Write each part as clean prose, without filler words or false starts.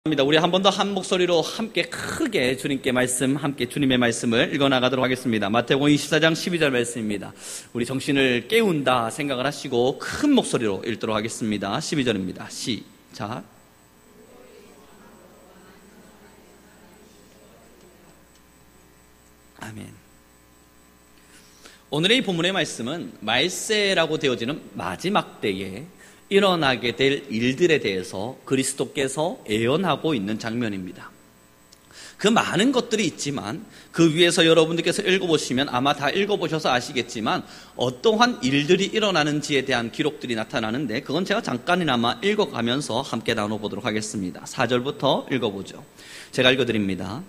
우리 한 번 더 한 목소리로 함께 크게 함께 주님의 말씀을 읽어나가도록 하겠습니다. 마태복음 24장 12절 말씀입니다. 우리 정신을 깨운다 생각을 하시고 큰 목소리로 읽도록 하겠습니다. 12절입니다. 시작. 아멘. 오늘의 이 본문의 말씀은 말세라고 되어지는 마지막 때에 일어나게 될 일들에 대해서 그리스도께서 예언하고 있는 장면입니다. 그 많은 것들이 있지만 그 위에서 여러분들께서 읽어보시면 아마 다 읽어보셔서 아시겠지만 어떠한 일들이 일어나는지에 대한 기록들이 나타나는데 그건 제가 잠깐이나마 읽어가면서 함께 나눠보도록 하겠습니다. 4절부터 읽어보죠. 제가 읽어드립니다.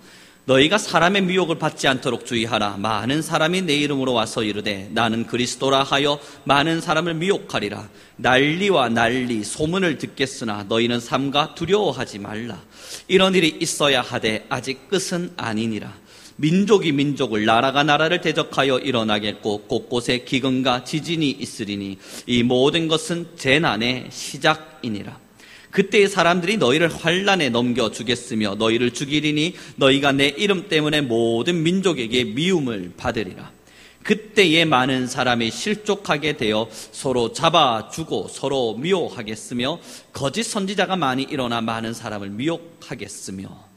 너희가 사람의 미혹을 받지 않도록 주의하라. 많은 사람이 내 이름으로 와서 이르되 나는 그리스도라 하여 많은 사람을 미혹하리라. 난리와 난리 소문을 듣겠으나 너희는 삼가 두려워하지 말라. 이런 일이 있어야 하되 아직 끝은 아니니라. 민족이 민족을 나라가 나라를 대적하여 일어나겠고 곳곳에 기근과 지진이 있으리니 이 모든 것은 재난의 시작이니라. 그때의 사람들이 너희를 환난에 넘겨주겠으며 너희를 죽이리니 너희가 내 이름 때문에 모든 민족에게 미움을 받으리라. 그때에 많은 사람이 실족하게 되어 서로 잡아주고 서로 미혹하겠으며 거짓 선지자가 많이 일어나 많은 사람을 미혹하겠으며.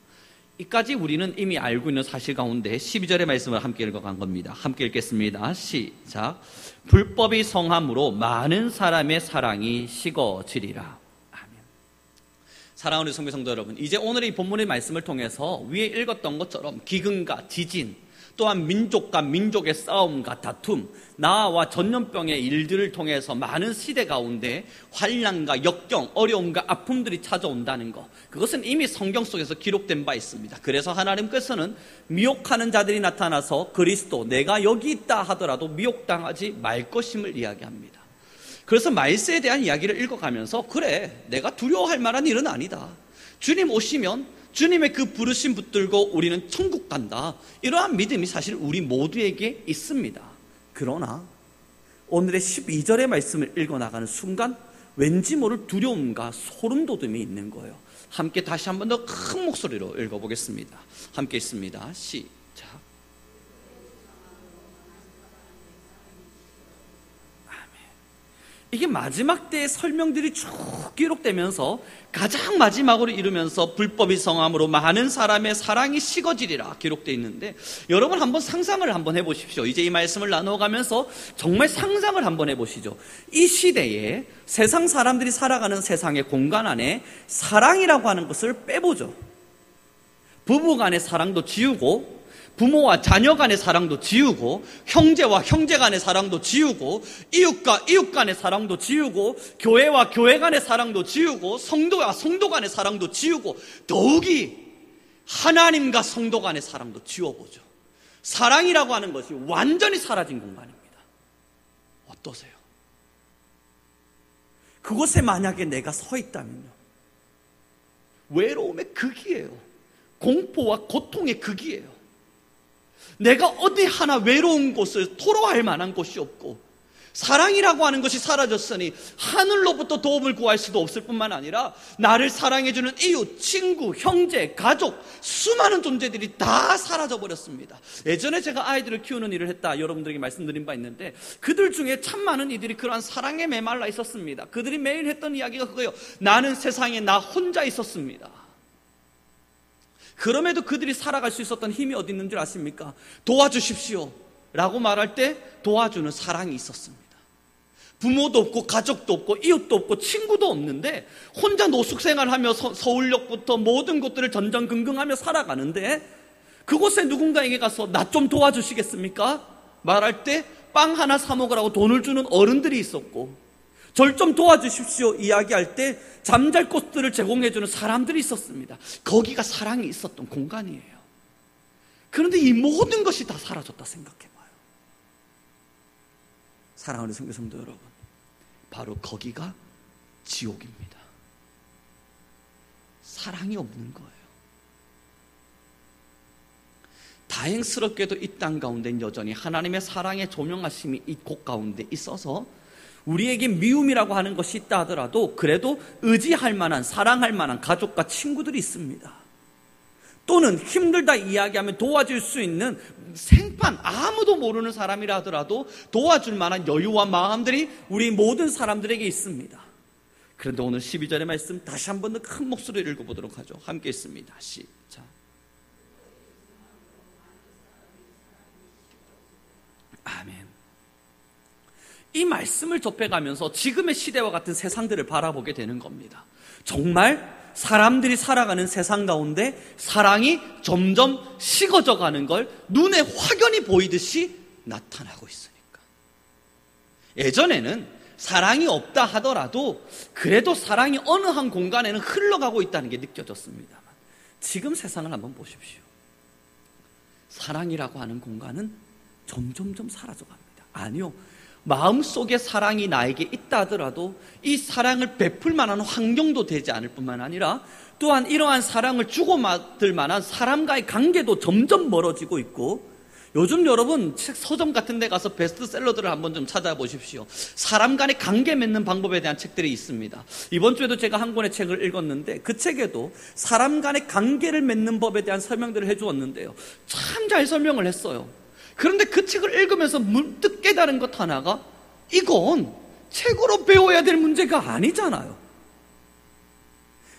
이까지 우리는 이미 알고 있는 사실 가운데 12절의 말씀을 함께 읽어간 겁니다. 함께 읽겠습니다. 시작. 불법이 성함으로 많은 사람의 사랑이 식어지리라. 사랑하는 성도 여러분, 이제 오늘의 이 본문의 말씀을 통해서 위에 읽었던 것처럼 기근과 지진, 또한 민족과 민족의 싸움과 다툼, 나와 전염병의 일들을 통해서 많은 시대 가운데 환난과 역경, 어려움과 아픔들이 찾아온다는 것, 그것은 이미 성경 속에서 기록된 바 있습니다. 그래서 하나님께서는 미혹하는 자들이 나타나서 그리스도, 내가 여기 있다 하더라도 미혹당하지 말 것임을 이야기합니다. 그래서 말세에 대한 이야기를 읽어가면서 그래, 내가 두려워할 만한 일은 아니다. 주님 오시면 주님의 그 부르심 붙들고 우리는 천국 간다. 이러한 믿음이 사실 우리 모두에게 있습니다. 그러나 오늘의 12절의 말씀을 읽어나가는 순간 왠지 모를 두려움과 소름돋음이 있는 거예요. 함께 다시 한 번 더 큰 목소리로 읽어보겠습니다. 함께 있습니다. 시작. 이게 마지막 때의 설명들이 쭉 기록되면서 가장 마지막으로 이르면서 불법이 성함으로 많은 사람의 사랑이 식어지리라 기록되어 있는데, 여러분 한번 상상을 한번 해보십시오. 이제 이 말씀을 나눠가면서 정말 상상을 한번 해보시죠. 이 시대에 세상 사람들이 살아가는 세상의 공간 안에 사랑이라고 하는 것을 빼보죠. 부부 간의 사랑도 지우고, 부모와 자녀 간의 사랑도 지우고, 형제와 형제 간의 사랑도 지우고, 이웃과 이웃 간의 사랑도 지우고, 교회와 교회 간의 사랑도 지우고, 성도와 성도 간의 사랑도 지우고, 더욱이 하나님과 성도 간의 사랑도 지워보죠. 사랑이라고 하는 것이 완전히 사라진 공간입니다. 어떠세요? 그곳에 만약에 내가 서 있다면요, 외로움의 극이에요. 공포와 고통의 극이에요. 내가 어디 하나 외로운 곳을 토로할 만한 곳이 없고, 사랑이라고 하는 것이 사라졌으니 하늘로부터 도움을 구할 수도 없을 뿐만 아니라 나를 사랑해주는 이웃, 친구, 형제, 가족, 수많은 존재들이 다 사라져버렸습니다. 예전에 제가 아이들을 키우는 일을 했다 여러분들에게 말씀드린 바 있는데, 그들 중에 참 많은 이들이 그러한 사랑에 메말라 있었습니다. 그들이 매일 했던 이야기가 그거예요. 나는 세상에 나 혼자 있었습니다. 그럼에도 그들이 살아갈 수 있었던 힘이 어디 있는 줄 아십니까? 도와주십시오 라고 말할 때 도와주는 사랑이 있었습니다. 부모도 없고 가족도 없고 이웃도 없고 친구도 없는데 혼자 노숙생활하며 서울역부터 모든 곳들을 전전긍긍하며 살아가는데, 그곳에 누군가에게 가서 나 좀 도와주시겠습니까? 말할 때 빵 하나 사 먹으라고 돈을 주는 어른들이 있었고, 절 좀 도와주십시오 이야기할 때 잠잘 곳들을 제공해주는 사람들이 있었습니다. 거기가 사랑이 있었던 공간이에요. 그런데 이 모든 것이 다 사라졌다 생각해봐요. 사랑하는 성도 여러분, 바로 거기가 지옥입니다. 사랑이 없는 거예요. 다행스럽게도 이 땅 가운데는 여전히 하나님의 사랑의 조명하심이 이 곳 가운데 있어서 우리에게 미움이라고 하는 것이 있다 하더라도 그래도 의지할 만한, 사랑할 만한 가족과 친구들이 있습니다. 또는 힘들다 이야기하면 도와줄 수 있는 생판 아무도 모르는 사람이라 하더라도 도와줄 만한 여유와 마음들이 우리 모든 사람들에게 있습니다. 그런데 오늘 12절의 말씀 다시 한 번 더 큰 목소리를 읽어보도록 하죠. 함께 읽습니다. 시작. 아멘. 이 말씀을 접해가면서 지금의 시대와 같은 세상들을 바라보게 되는 겁니다. 정말 사람들이 살아가는 세상 가운데 사랑이 점점 식어져 가는 걸 눈에 확연히 보이듯이 나타나고 있으니까. 예전에는 사랑이 없다 하더라도 그래도 사랑이 어느 한 공간에는 흘러가고 있다는 게 느껴졌습니다만, 지금 세상을 한번 보십시오. 사랑이라고 하는 공간은 점점점 사라져 갑니다. 아니요, 마음속에 사랑이 나에게 있다 하더라도 이 사랑을 베풀 만한 환경도 되지 않을 뿐만 아니라 또한 이러한 사랑을 주고받을 만한 사람과의 관계도 점점 멀어지고 있고, 요즘 여러분 책 서점 같은 데 가서 베스트셀러들을 한번 좀 찾아보십시오. 사람 간의 관계 맺는 방법에 대한 책들이 있습니다. 이번 주에도 제가 한 권의 책을 읽었는데 그 책에도 사람 간의 관계를 맺는 법에 대한 설명들을 해주었는데요, 참 잘 설명을 했어요. 그런데 그 책을 읽으면서 문득 깨달은 것 하나가, 이건 책으로 배워야 될 문제가 아니잖아요.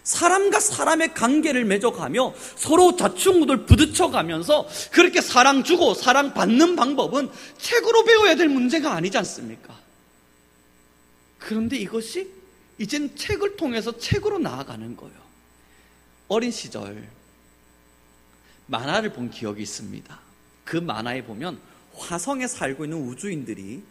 사람과 사람의 관계를 맺어가며 서로 좌충우돌 부딪혀가면서 그렇게 사랑 주고 사랑 받는 방법은 책으로 배워야 될 문제가 아니지 않습니까? 그런데 이것이 이젠 책을 통해서 책으로 나아가는 거예요. 어린 시절 만화를 본 기억이 있습니다. 그 만화에 보면 화성에 살고 있는 우주인들이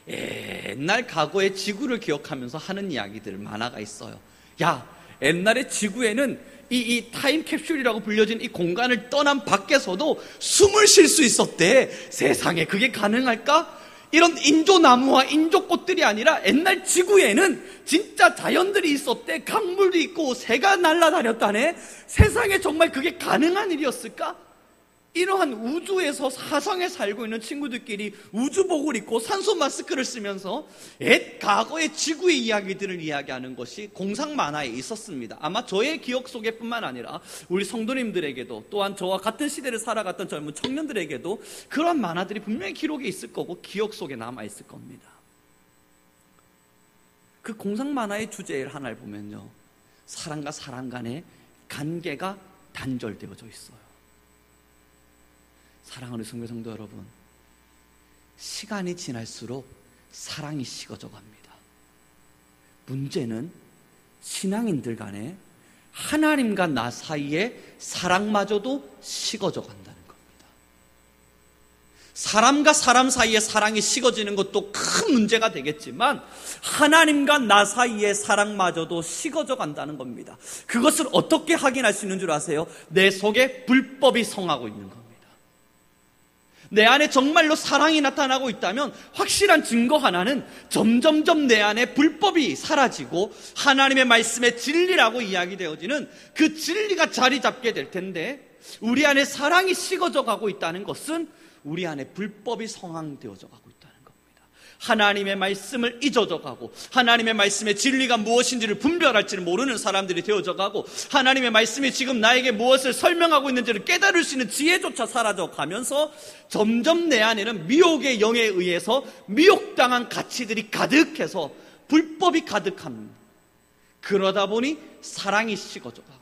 옛날 과거의 지구를 기억하면서 하는 이야기들, 만화가 있어요. 야, 옛날에 지구에는 이 타임캡슐이라고 불려진 이 공간을 떠난 밖에서도 숨을 쉴 수 있었대. 세상에 그게 가능할까? 이런 인조나무와 인조꽃들이 아니라 옛날 지구에는 진짜 자연들이 있었대. 강물도 있고 새가 날아다녔다네. 세상에 정말 그게 가능한 일이었을까? 이러한 우주에서 화성에 살고 있는 친구들끼리 우주복을 입고 산소 마스크를 쓰면서 옛 과거의 지구의 이야기들을 이야기하는 것이 공상 만화에 있었습니다. 아마 저의 기억 속에 뿐만 아니라 우리 성도님들에게도, 또한 저와 같은 시대를 살아갔던 젊은 청년들에게도 그런 만화들이 분명히 기록에 있을 거고 기억 속에 남아있을 겁니다. 그 공상 만화의 주제를 하나를 보면요, 사람과 사람 간의 관계가 단절되어져 있어요. 사랑하는 성도 여러분, 시간이 지날수록 사랑이 식어져 갑니다. 문제는 신앙인들 간에 하나님과 나 사이에 사랑마저도 식어져 간다는 겁니다. 사람과 사람 사이에 사랑이 식어지는 것도 큰 문제가 되겠지만 하나님과 나 사이의 사랑마저도 식어져 간다는 겁니다. 그것을 어떻게 확인할 수 있는 줄 아세요? 내 속에 불법이 성하고 있는 겁니다. 내 안에 정말로 사랑이 나타나고 있다면 확실한 증거 하나는 점점점 내 안에 불법이 사라지고 하나님의 말씀의 진리라고 이야기되어지는 그 진리가 자리 잡게 될 텐데, 우리 안에 사랑이 식어져 가고 있다는 것은 우리 안에 불법이 성황되어져 가고 있다는 겁니다. 하나님의 말씀을 잊어져 가고 하나님의 말씀의 진리가 무엇인지를 분별할지를 모르는 사람들이 되어져 가고 하나님의 말씀이 지금 나에게 무엇을 설명하고 있는지를 깨달을 수 있는 지혜조차 사라져 가면서 점점 내 안에는 미혹의 영에 의해서 미혹당한 가치들이 가득해서 불법이 가득합니다. 그러다 보니 사랑이 식어져 가고,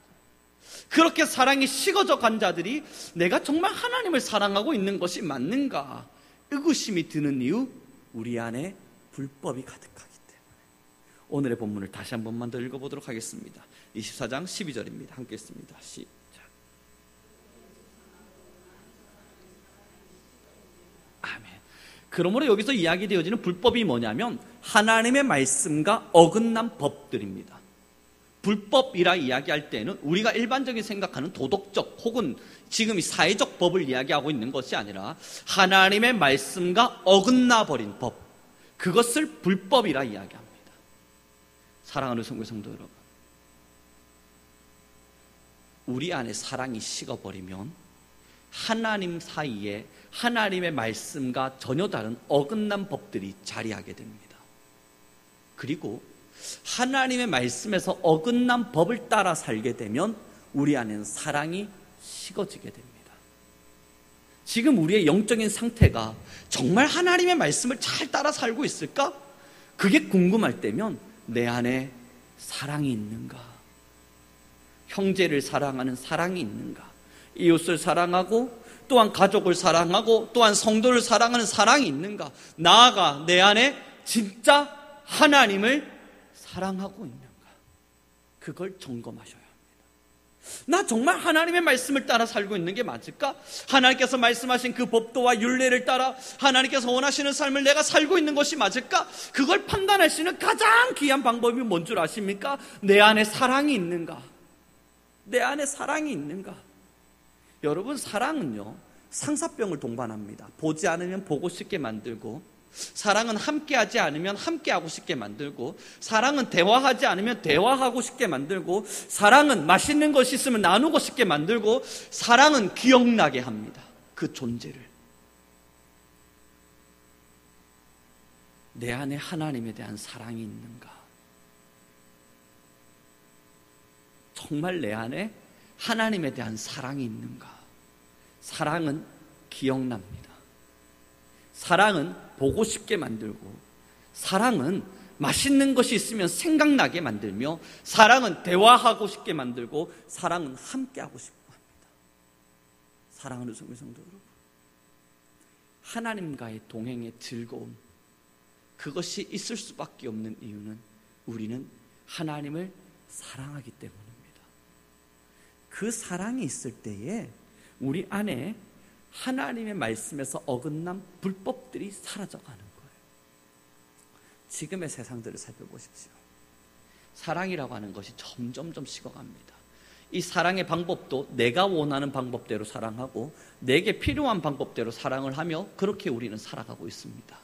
그렇게 사랑이 식어져 간 자들이 내가 정말 하나님을 사랑하고 있는 것이 맞는가 의구심이 드는 이유, 우리 안에 불법이 가득하기 때문에. 오늘의 본문을 다시 한 번만 더 읽어보도록 하겠습니다. 24장 12절입니다. 함께 읽습니다. 시작. 아멘. 그러므로 여기서 이야기되어지는 불법이 뭐냐면 하나님의 말씀과 어긋난 법들입니다. 불법이라 이야기할 때는 우리가 일반적인 생각하는 도덕적 혹은 지금 이 사회적 법을 이야기하고 있는 것이 아니라 하나님의 말씀과 어긋나 버린 법, 그것을 불법이라 이야기합니다. 사랑하는 성도 여러분, 우리 안에 사랑이 식어버리면 하나님 사이에 하나님의 말씀과 전혀 다른 어긋난 법들이 자리하게 됩니다. 그리고 하나님의 말씀에서 어긋난 법을 따라 살게 되면 우리 안에는 사랑이 식어지게 됩니다. 지금 우리의 영적인 상태가 정말 하나님의 말씀을 잘 따라 살고 있을까? 그게 궁금할 때면 내 안에 사랑이 있는가? 형제를 사랑하는 사랑이 있는가? 이웃을 사랑하고 또한 가족을 사랑하고 또한 성도를 사랑하는 사랑이 있는가? 나아가 내 안에 진짜 하나님을 사랑하고 있는가? 그걸 점검하셔야 합니다. 나 정말 하나님의 말씀을 따라 살고 있는 게 맞을까? 하나님께서 말씀하신 그 법도와 율례를 따라 하나님께서 원하시는 삶을 내가 살고 있는 것이 맞을까? 그걸 판단할 수 있는 가장 귀한 방법이 뭔 줄 아십니까? 내 안에 사랑이 있는가? 내 안에 사랑이 있는가? 여러분, 사랑은요, 상사병을 동반합니다. 보지 않으면 보고 싶게 만들고, 사랑은 함께하지 않으면 함께하고 싶게 만들고, 사랑은 대화하지 않으면 대화하고 싶게 만들고, 사랑은 맛있는 것이 있으면 나누고 싶게 만들고, 사랑은 기억나게 합니다. 그 존재를. 내 안에 하나님에 대한 사랑이 있는가? 정말 내 안에 하나님에 대한 사랑이 있는가? 사랑은 기억납니다. 사랑은 보고 싶게 만들고, 사랑은 맛있는 것이 있으면 생각나게 만들며, 사랑은 대화하고 싶게 만들고, 사랑은 함께하고 싶고 합니다. 사랑하는 성도 여러분, 하나님과의 동행의 즐거움, 그것이 있을 수밖에 없는 이유는 우리는 하나님을 사랑하기 때문입니다. 그 사랑이 있을 때에 우리 안에 하나님의 말씀에서 어긋난 불법들이 사라져가는 거예요. 지금의 세상들을 살펴보십시오. 사랑이라고 하는 것이 점점점 식어갑니다. 이 사랑의 방법도 내가 원하는 방법대로 사랑하고 내게 필요한 방법대로 사랑을 하며 그렇게 우리는 살아가고 있습니다.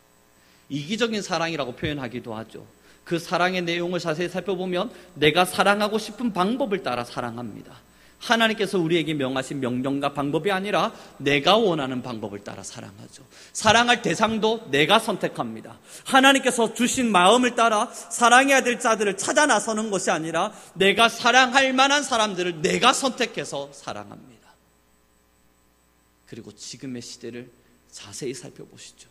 이기적인 사랑이라고 표현하기도 하죠. 그 사랑의 내용을 자세히 살펴보면 내가 사랑하고 싶은 방법을 따라 사랑합니다. 하나님께서 우리에게 명하신 명령과 방법이 아니라 내가 원하는 방법을 따라 사랑하죠. 사랑할 대상도 내가 선택합니다. 하나님께서 주신 마음을 따라 사랑해야 될 자들을 찾아 나서는 것이 아니라 내가 사랑할 만한 사람들을 내가 선택해서 사랑합니다. 그리고 지금의 시대를 자세히 살펴보시죠.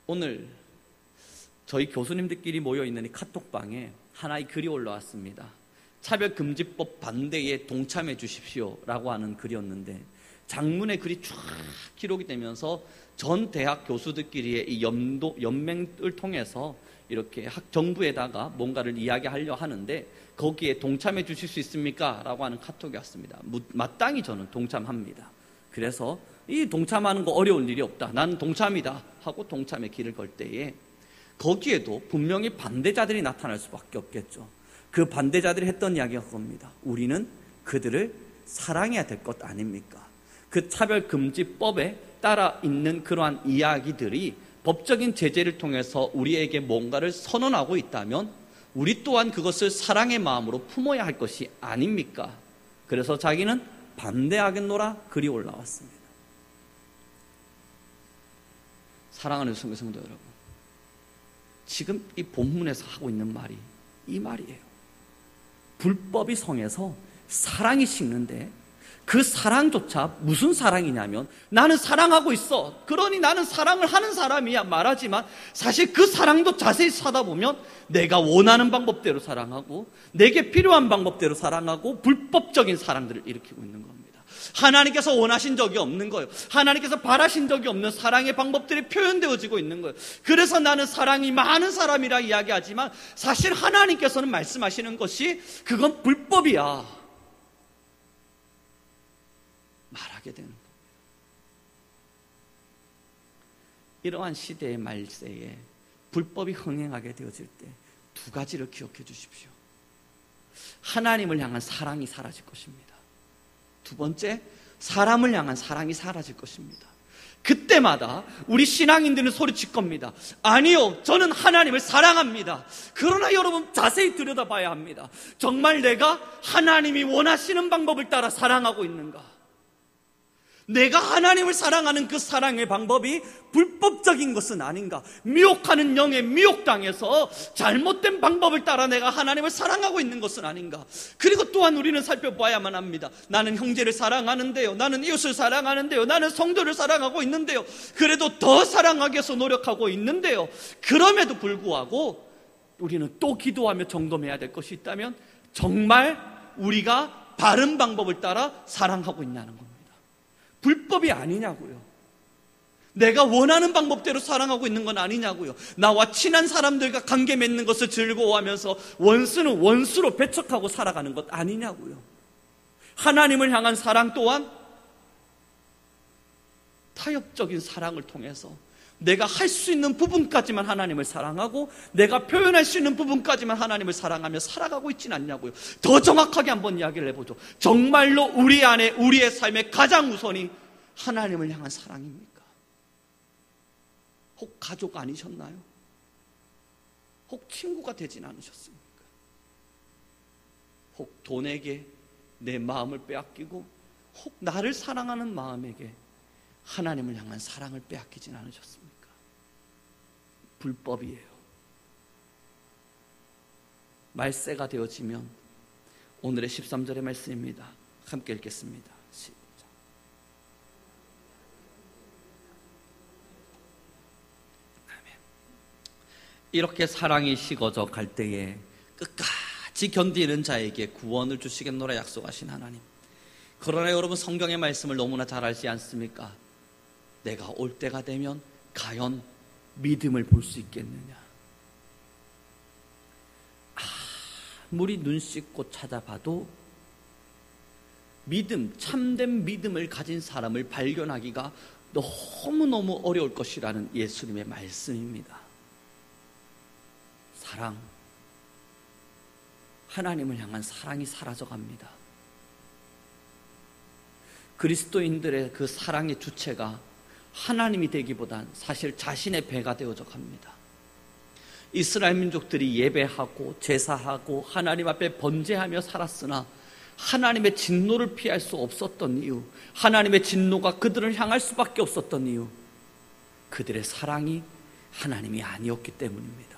오늘 저희 교수님들끼리 모여있는 이 카톡방에 하나의 글이 올라왔습니다. 차별금지법 반대에 동참해 주십시오 라고 하는 글이었는데, 장문의 글이 쫙 기록이 되면서 전 대학 교수들끼리의 이 연맹을 통해서 이렇게 정부에다가 뭔가를 이야기하려 하는데, 거기에 동참해 주실 수 있습니까? 라고 하는 카톡이 왔습니다. 마땅히 저는 동참합니다. 그래서 이 동참하는 거 어려운 일이 없다, 나는 동참이다 하고 동참의 길을 걸 때에 거기에도 분명히 반대자들이 나타날 수밖에 없겠죠. 그 반대자들이 했던 이야기가 그겁니다. 우리는 그들을 사랑해야 될 것 아닙니까? 그 차별금지법에 따라 있는 그러한 이야기들이 법적인 제재를 통해서 우리에게 뭔가를 선언하고 있다면 우리 또한 그것을 사랑의 마음으로 품어야 할 것이 아닙니까? 그래서 자기는 반대하겠노라 글이 올라왔습니다. 사랑하는 성도 여러분, 지금 이 본문에서 하고 있는 말이 이 말이에요. 불법이 성해서 사랑이 식는데 그 사랑조차 무슨 사랑이냐면 나는 사랑하고 있어, 그러니 나는 사랑을 하는 사람이야 말하지만 사실 그 사랑도 자세히 찾아보면 내가 원하는 방법대로 사랑하고 내게 필요한 방법대로 사랑하고 불법적인 사랑들을 일으키고 있는 겁니다. 하나님께서 원하신 적이 없는 거예요. 하나님께서 바라신 적이 없는 사랑의 방법들이 표현되어지고 있는 거예요. 그래서 나는 사랑이 많은 사람이라 이야기하지만 사실 하나님께서는 말씀하시는 것이 그건 불법이야 말하게 되는 겁니다. 이러한 시대의 말세에 불법이 흥행하게 되어질 때 두 가지를 기억해 주십시오. 하나님을 향한 사랑이 사라질 것입니다. 두 번째, 사람을 향한 사랑이 사라질 것입니다. 그때마다 우리 신앙인들은 소리칠 겁니다. 아니요, 저는 하나님을 사랑합니다. 그러나 여러분 자세히 들여다봐야 합니다. 정말 내가 하나님이 원하시는 방법을 따라 사랑하고 있는가? 내가 하나님을 사랑하는 그 사랑의 방법이 불법적인 것은 아닌가? 미혹하는 영에 미혹당해서 잘못된 방법을 따라 내가 하나님을 사랑하고 있는 것은 아닌가? 그리고 또한 우리는 살펴봐야만 합니다. 나는 형제를 사랑하는데요, 나는 이웃을 사랑하는데요, 나는 성도를 사랑하고 있는데요, 그래도 더 사랑하기 위해서 노력하고 있는데요, 그럼에도 불구하고 우리는 또 기도하며 점검해야 될 것이 있다면 정말 우리가 바른 방법을 따라 사랑하고 있냐는 겁니다. 불법이 아니냐고요. 내가 원하는 방법대로 사랑하고 있는 건 아니냐고요. 나와 친한 사람들과 관계 맺는 것을 즐거워하면서 원수는 원수로 배척하고 살아가는 것 아니냐고요. 하나님을 향한 사랑 또한 타협적인 사랑을 통해서 내가 할 수 있는 부분까지만 하나님을 사랑하고 내가 표현할 수 있는 부분까지만 하나님을 사랑하며 살아가고 있지는 않냐고요. 더 정확하게 한번 이야기를 해보죠. 정말로 우리 안에 우리의 삶의 가장 우선이 하나님을 향한 사랑입니까? 혹 가족 아니셨나요? 혹 친구가 되진 않으셨습니까? 혹 돈에게 내 마음을 빼앗기고 혹 나를 사랑하는 마음에게 하나님을 향한 사랑을 빼앗기진 않으셨습니까? 불법이에요. 말세가 되어지면 오늘의 13절의 말씀입니다. 함께 읽겠습니다. 시작. 아멘. 이렇게 사랑이 식어져 갈 때에 끝까지 견디는 자에게 구원을 주시겠노라 약속하신 하나님. 그러나 여러분, 성경의 말씀을 너무나 잘 알지 않습니까? 내가 올 때가 되면 과연 믿음을 볼 수 있겠느냐? 아무리 눈 씻고 찾아봐도 믿음, 참된 믿음을 가진 사람을 발견하기가 너무너무 어려울 것이라는 예수님의 말씀입니다. 사랑, 하나님을 향한 사랑이 사라져갑니다. 그리스도인들의 그 사랑의 주체가 하나님이 되기보단 사실 자신의 배가 되어져 갑니다. 이스라엘 민족들이 예배하고 제사하고 하나님 앞에 번제하며 살았으나 하나님의 진노를 피할 수 없었던 이유, 하나님의 진노가 그들을 향할 수밖에 없었던 이유, 그들의 사랑이 하나님이 아니었기 때문입니다.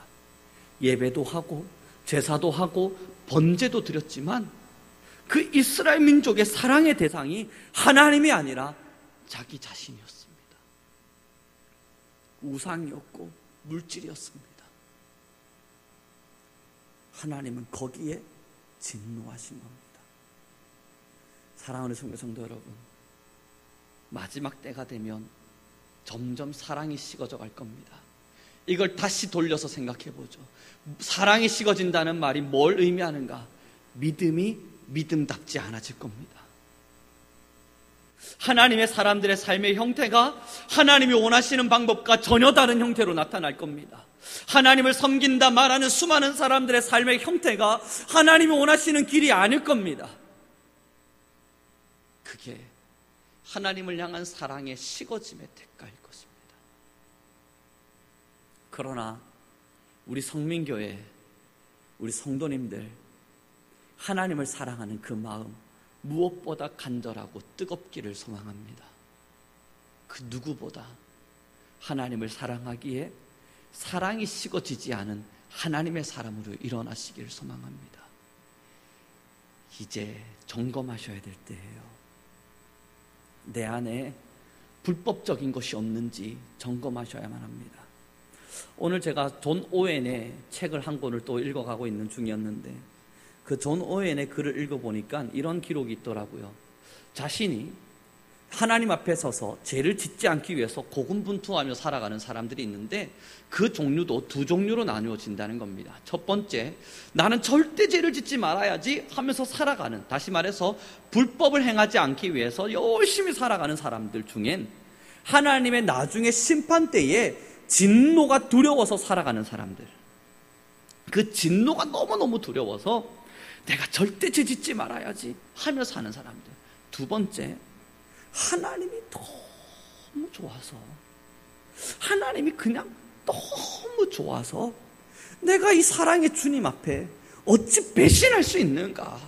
예배도 하고 제사도 하고 번제도 드렸지만 그 이스라엘 민족의 사랑의 대상이 하나님이 아니라 자기 자신이었습니다. 우상이었고 물질이었습니다. 하나님은 거기에 진노하신 겁니다. 사랑하는 성도 여러분, 마지막 때가 되면 점점 사랑이 식어져 갈 겁니다. 이걸 다시 돌려서 생각해 보죠. 사랑이 식어진다는 말이 뭘 의미하는가? 믿음이 믿음답지 않아질 겁니다. 하나님의 사람들의 삶의 형태가 하나님이 원하시는 방법과 전혀 다른 형태로 나타날 겁니다. 하나님을 섬긴다 말하는 수많은 사람들의 삶의 형태가 하나님이 원하시는 길이 아닐 겁니다. 그게 하나님을 향한 사랑의 식어짐의 대가일 것입니다. 그러나 우리 성민교회, 우리 성도님들, 하나님을 사랑하는 그 마음 무엇보다 간절하고 뜨겁기를 소망합니다. 그 누구보다 하나님을 사랑하기에 사랑이 식어지지 않은 하나님의 사람으로 일어나시기를 소망합니다. 이제 점검하셔야 될 때예요. 내 안에 불법적인 것이 없는지 점검하셔야만 합니다. 오늘 제가 존 오웬의 책을 한 권을 또 읽어가고 있는 중이었는데 그 존 오웬의 글을 읽어보니까 이런 기록이 있더라고요. 자신이 하나님 앞에 서서 죄를 짓지 않기 위해서 고군분투하며 살아가는 사람들이 있는데 그 종류도 두 종류로 나누어진다는 겁니다. 첫 번째, 나는 절대 죄를 짓지 말아야지 하면서 살아가는, 다시 말해서 불법을 행하지 않기 위해서 열심히 살아가는 사람들 중엔 하나님의 나중에 심판 때에 진노가 두려워서 살아가는 사람들, 그 진노가 너무너무 두려워서 내가 절대 죄 짓지 말아야지 하며 사는 사람들. 두 번째, 하나님이 너무 좋아서, 하나님이 그냥 너무 좋아서 내가 이 사랑의 주님 앞에 어찌 배신할 수 있는가,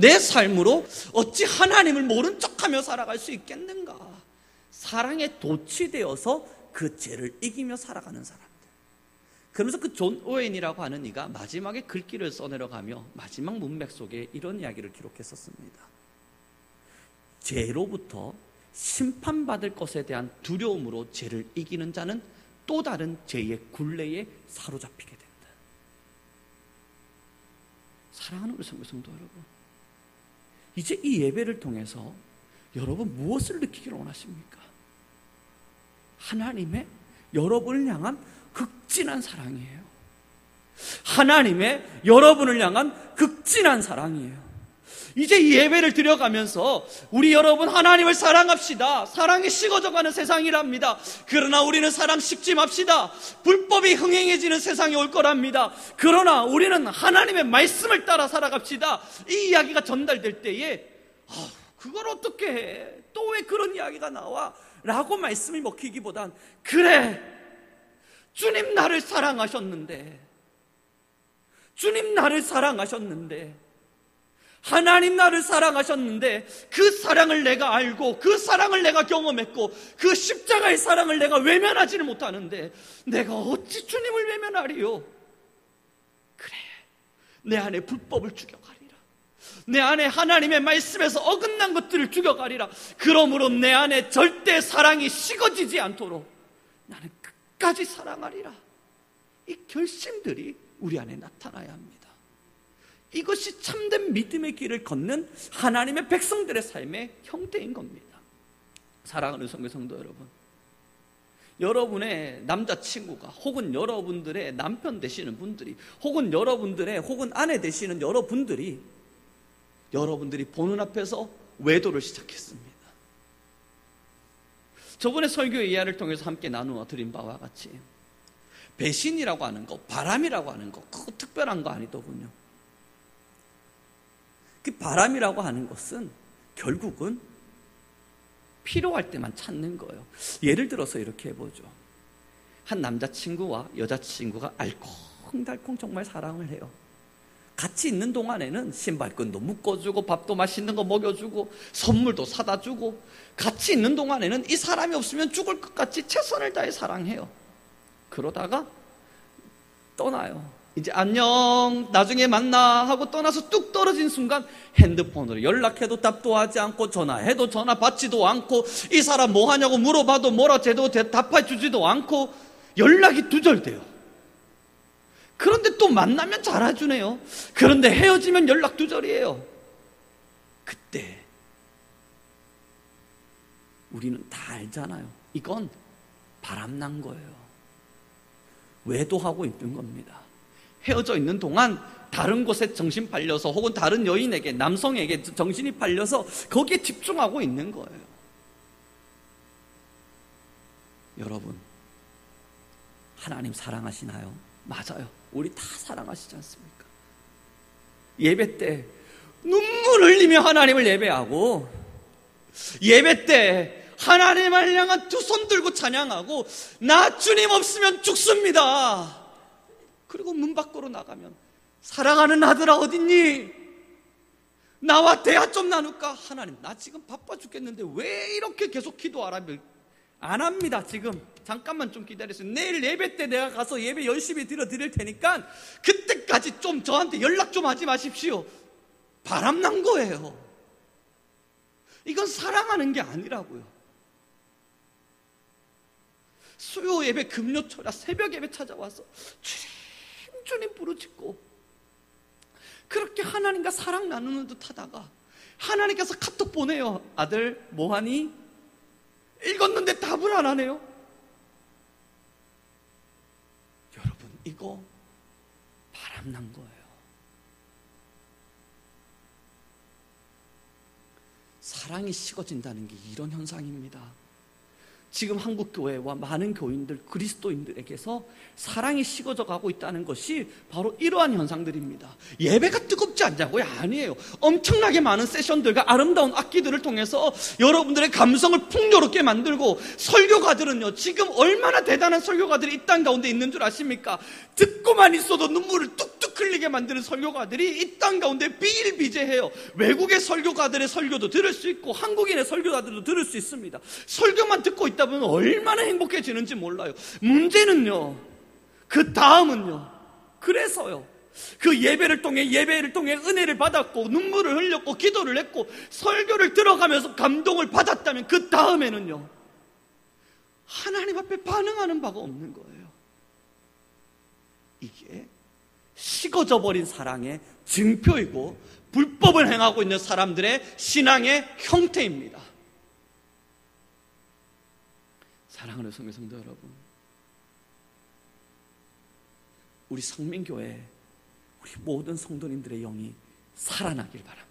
내 삶으로 어찌 하나님을 모른 척하며 살아갈 수 있겠는가? 사랑에 도취되어서 그 죄를 이기며 살아가는 사람들. 그러면서 그 존 오웬이라고 하는 이가 마지막에 글귀를 써내려가며 마지막 문맥 속에 이런 이야기를 기록했었습니다. 죄로부터 심판받을 것에 대한 두려움으로 죄를 이기는 자는 또 다른 죄의 굴레에 사로잡히게 된다. 사랑하는 우리 성도 여러분, 이제 이 예배를 통해서 여러분 무엇을 느끼기를 원하십니까? 하나님의 여러분을 향한 극진한 사랑이에요. 하나님의 여러분을 향한 극진한 사랑이에요. 이제 이 예배를 드려가면서 우리 여러분 하나님을 사랑합시다. 사랑이 식어져가는 세상이랍니다. 그러나 우리는 사랑 식지 맙시다. 불법이 흥행해지는 세상이 올 거랍니다. 그러나 우리는 하나님의 말씀을 따라 살아갑시다. 이 이야기가 전달될 때에 그걸 어떻게 해? 또 왜 그런 이야기가 나와? 라고 말씀이 먹히기보단 그래, 주님 나를 사랑하셨는데, 주님 나를 사랑하셨는데, 하나님 나를 사랑하셨는데 그 사랑을 내가 알고 그 사랑을 내가 경험했고 그 십자가의 사랑을 내가 외면하지를 못하는데 내가 어찌 주님을 외면하리요? 그래, 내 안에 불법을 죽여가리라. 내 안에 하나님의 말씀에서 어긋난 것들을 죽여가리라. 그러므로 내 안에 절대 사랑이 식어지지 않도록 나는 끝까지 사랑하리라. 이 결심들이 우리 안에 나타나야 합니다. 이것이 참된 믿음의 길을 걷는 하나님의 백성들의 삶의 형태인 겁니다. 사랑하는 성도 여러분, 여러분의 남자친구가 혹은 여러분들의 남편 되시는 분들이 혹은 여러분들의 혹은 아내 되시는 여러분들이 보는 앞에서 외도를 시작했습니다. 저번에 설교의 이야기를 통해서 함께 나누어 드린 바와 같이 배신이라고 하는 거, 바람이라고 하는 거, 그거 특별한 거 아니더군요. 그 바람이라고 하는 것은 결국은 필요할 때만 찾는 거예요. 예를 들어서 이렇게 해보죠. 한 남자친구와 여자친구가 알콩달콩 정말 사랑을 해요. 같이 있는 동안에는 신발끈도 묶어주고 밥도 맛있는 거 먹여주고 선물도 사다 주고 같이 있는 동안에는 이 사람이 없으면 죽을 것 같이 최선을 다해 사랑해요. 그러다가 떠나요. 이제 안녕, 나중에 만나 하고 떠나서 뚝 떨어진 순간 핸드폰으로 연락해도 답도 하지 않고 전화해도 전화 받지도 않고 이 사람 뭐 하냐고 물어봐도 뭐라 제도 답해 주지도 않고 연락이 두절돼요. 그런데 또 만나면 잘해주네요. 그런데 헤어지면 연락 두절이에요. 그때 우리는 다 알잖아요. 이건 바람난 거예요. 외도하고 있는 겁니다. 헤어져 있는 동안 다른 곳에 정신 팔려서 혹은 다른 여인에게, 남성에게 정신이 팔려서 거기에 집중하고 있는 거예요. 여러분, 하나님 사랑하시나요? 맞아요. 우리 다 사랑하시지 않습니까? 예배 때 눈물 흘리며 하나님을 예배하고, 예배 때 하나님을 향한 두 손 들고 찬양하고, 나 주님 없으면 죽습니다. 그리고 문 밖으로 나가면 사랑하는 아들아 어딨니? 나와 대화 좀 나눌까? 하나님, 나 지금 바빠 죽겠는데 왜 이렇게 계속 기도하라? 안 합니다. 지금 잠깐만 좀 기다리세요. 내일 예배 때 내가 가서 예배 열심히 드릴 테니까 그때까지 좀 저한테 연락 좀 하지 마십시오. 바람난 거예요. 이건 사랑하는 게 아니라고요. 수요 예배, 금요철야 새벽 예배 찾아와서 주님 부르짖고 그렇게 하나님과 사랑 나누는 듯 하다가 하나님께서 카톡 보내요. 아들 뭐하니? 읽었는데 답을 안 하네요. 여러분, 이거 바람난 거예요. 사랑이 식어진다는 게 이런 현상입니다. 지금 한국교회와 많은 교인들, 그리스도인들에게서 사랑이 식어져 가고 있다는 것이 바로 이러한 현상들입니다. 예배가 뜨겁지 않냐고요? 아니에요. 엄청나게 많은 세션들과 아름다운 악기들을 통해서 여러분들의 감성을 풍요롭게 만들고, 설교가들은요, 지금 얼마나 대단한 설교가들이 이 땅 가운데 있는 줄 아십니까? 듣고만 있어도 눈물을 뚝뚝 끌리게 만드는 설교가들이 이 땅 가운데 비일비재해요. 외국의 설교가들의 설교도 들을 수 있고 한국인의 설교가들도 들을 수 있습니다. 설교만 듣고 있다 보면 얼마나 행복해지는지 몰라요. 문제는요, 그 다음은요, 그래서요, 그 예배를 통해 은혜를 받았고 눈물을 흘렸고 기도를 했고 설교를 들어가면서 감동을 받았다면 그 다음에는요, 하나님 앞에 반응하는 바가 없는 거예요. 이게 식어져 버린 사랑의 증표이고 불법을 행하고 있는 사람들의 신앙의 형태입니다. 사랑하는 성도 여러분, 우리 성민교회 우리 모든 성도님들의 영이 살아나길 바랍니다.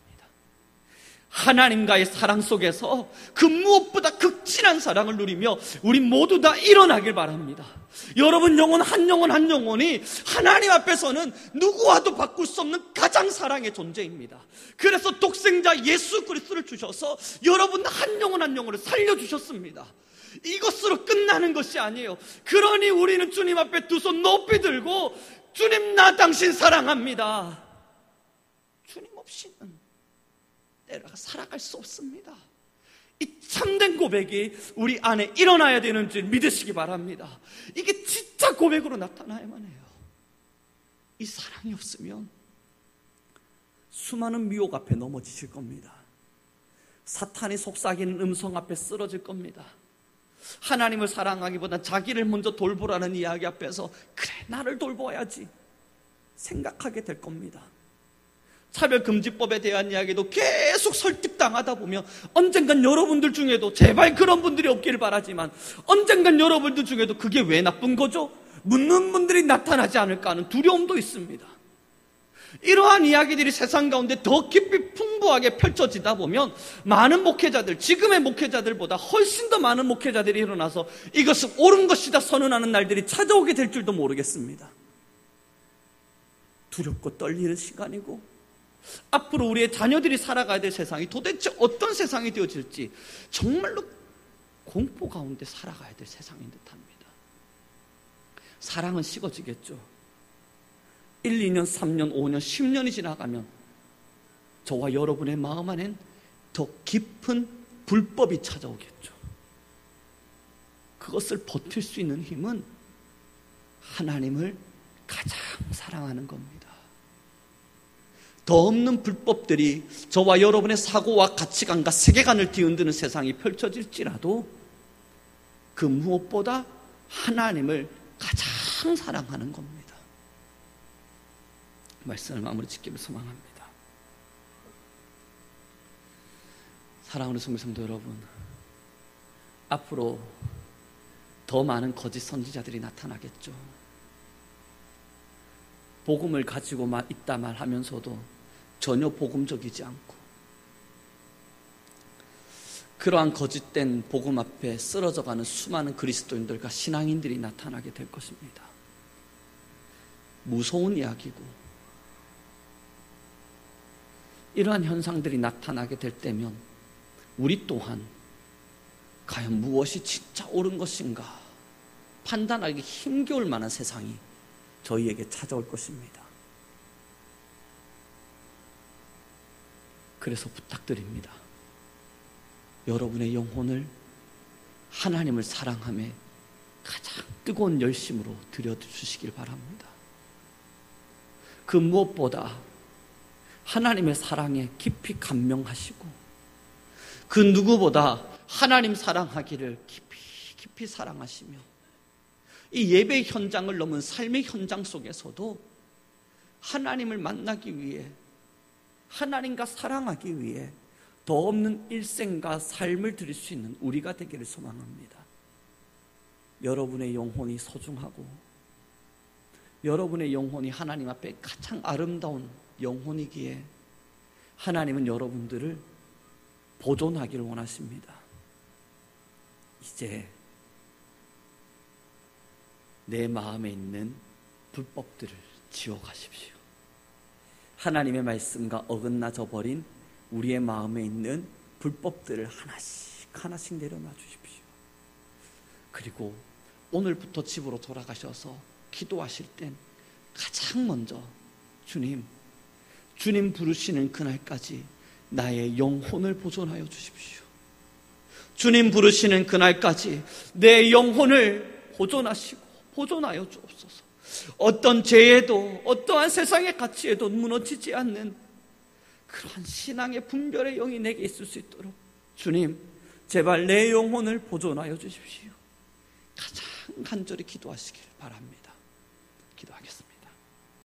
하나님과의 사랑 속에서 그 무엇보다 극진한 사랑을 누리며 우리 모두 다 일어나길 바랍니다. 여러분 영혼 한 영혼이 하나님 앞에서는 누구와도 바꿀 수 없는 가장 사랑의 존재입니다. 그래서 독생자 예수 그리스도를 주셔서 여러분 한 영혼을 살려주셨습니다. 이것으로 끝나는 것이 아니에요. 그러니 우리는 주님 앞에 두 손 높이 들고 주님, 나 당신 사랑합니다. 주님 없이는 내가 살아갈 수 없습니다. 이 참된 고백이 우리 안에 일어나야 되는 줄 믿으시기 바랍니다. 이게 진짜 고백으로 나타나야만 해요. 이 사랑이 없으면 수많은 미혹 앞에 넘어지실 겁니다. 사탄이 속삭이는 음성 앞에 쓰러질 겁니다. 하나님을 사랑하기보다 자기를 먼저 돌보라는 이야기 앞에서 그래, 나를 돌봐야지 생각하게 될 겁니다. 차별금지법에 대한 이야기도 계속 설득당하다 보면 언젠간 여러분들 중에도, 제발 그런 분들이 없기를 바라지만 언젠간 여러분들 중에도 그게 왜 나쁜 거죠? 묻는 분들이 나타나지 않을까 하는 두려움도 있습니다. 이러한 이야기들이 세상 가운데 더 깊이 풍부하게 펼쳐지다 보면 많은 목회자들, 지금의 목회자들보다 훨씬 더 많은 목회자들이 일어나서 이것은 옳은 것이다 선언하는 날들이 찾아오게 될 줄도 모르겠습니다. 두렵고 떨리는 시간이고 앞으로 우리의 자녀들이 살아가야 될 세상이 도대체 어떤 세상이 되어질지 정말로 공포 가운데 살아가야 될 세상인 듯합니다. 사랑은 식어지겠죠. 1, 2년, 3년, 5년, 10년이 지나가면 저와 여러분의 마음 안엔 더 깊은 불법이 찾아오겠죠. 그것을 버틸 수 있는 힘은 하나님을 가장 사랑하는 겁니다. 더 없는 불법들이 저와 여러분의 사고와 가치관과 세계관을 뒤흔드는 세상이 펼쳐질지라도 그 무엇보다 하나님을 가장 사랑하는 겁니다. 말씀을 마무리 짓기를 소망합니다. 사랑하는 성도 여러분, 앞으로 더 많은 거짓 선지자들이 나타나겠죠. 복음을 가지고 있다 말하면서도 전혀 복음적이지 않고 그러한 거짓된 복음 앞에 쓰러져가는 수많은 그리스도인들과 신앙인들이 나타나게 될 것입니다. 무서운 이야기고 이러한 현상들이 나타나게 될 때면 우리 또한 과연 무엇이 진짜 옳은 것인가 판단하기 힘겨울 만한 세상이 저희에게 찾아올 것입니다. 그래서 부탁드립니다. 여러분의 영혼을 하나님을 사랑함에 가장 뜨거운 열심으로 들여주시길 바랍니다. 그 무엇보다 하나님의 사랑에 깊이 감명하시고 그 누구보다 하나님 사랑하기를 깊이 사랑하시며 이 예배 현장을 넘은 삶의 현장 속에서도 하나님을 만나기 위해, 하나님과 사랑하기 위해 더 없는 일생과 삶을 드릴 수 있는 우리가 되기를 소망합니다. 여러분의 영혼이 소중하고 여러분의 영혼이 하나님 앞에 가장 아름다운 영혼이기에 하나님은 여러분들을 보존하기를 원하십니다. 이제 내 마음에 있는 불법들을 지워가십시오. 하나님의 말씀과 어긋나져 버린 우리의 마음에 있는 불법들을 하나씩 내려놔 주십시오. 그리고 오늘부터 집으로 돌아가셔서 기도하실 땐 가장 먼저 주님 부르시는 그날까지 나의 영혼을 보존하여 주십시오. 주님 부르시는 그날까지 내 영혼을 보존하여 주옵소서. 어떤 죄에도 어떠한 세상의 가치에도 무너지지 않는 그러한 신앙의 분별의 영이 내게 있을 수 있도록 주님, 제발 내 영혼을 보존하여 주십시오. 가장 간절히 기도하시길 바랍니다. 기도하겠습니다.